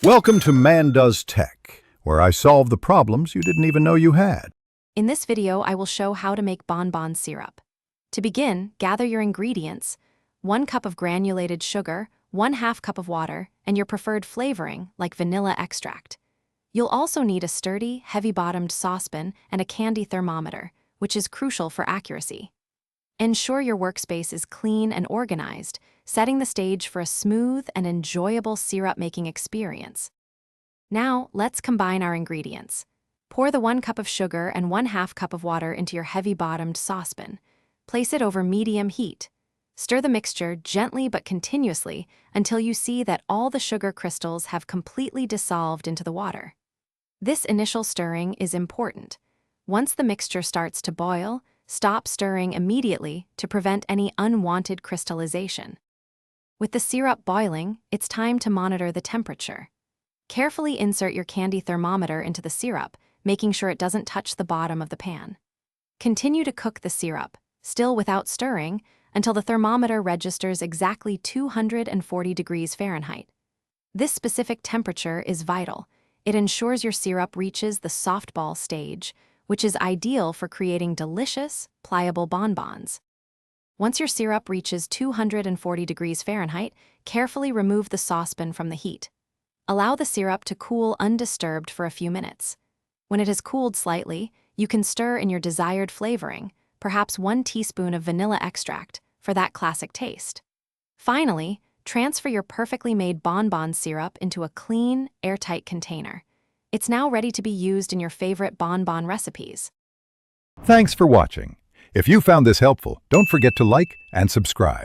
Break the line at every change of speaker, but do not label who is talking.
Welcome to Man Does Tech, where I solve the problems you didn't even know you had.
In this video, I will show how to make Bonbon syrup. To begin, gather your ingredients: 1 cup of granulated sugar, 1/2 cup of water, and your preferred flavoring, like vanilla extract. You'll also need a sturdy, heavy-bottomed saucepan and a candy thermometer, which is crucial for accuracy. Ensure your workspace is clean and organized, setting the stage for a smooth and enjoyable syrup-making experience. Now, let's combine our ingredients. Pour the 1 cup of sugar and 1/2 cup of water into your heavy-bottomed saucepan. Place it over medium heat. Stir the mixture gently but continuously until you see that all the sugar crystals have completely dissolved into the water. This initial stirring is important. Once the mixture starts to boil, stop stirring immediately to prevent any unwanted crystallization. With the syrup boiling, it's time to monitor the temperature. Carefully insert your candy thermometer into the syrup, making sure it doesn't touch the bottom of the pan. Continue to cook the syrup, still without stirring, until the thermometer registers exactly 240 degrees Fahrenheit. This specific temperature is vital. It ensures your syrup reaches the softball stage, which is ideal for creating delicious, pliable bonbons. Once your syrup reaches 240 degrees Fahrenheit, carefully remove the saucepan from the heat. Allow the syrup to cool undisturbed for a few minutes. When it has cooled slightly, you can stir in your desired flavoring, perhaps 1 teaspoon of vanilla extract, for that classic taste. Finally, transfer your perfectly made bonbon syrup into a clean, airtight container. It's now ready to be used in your favorite bonbon recipes.
Thanks for watching. If you found this helpful, don't forget to like and subscribe.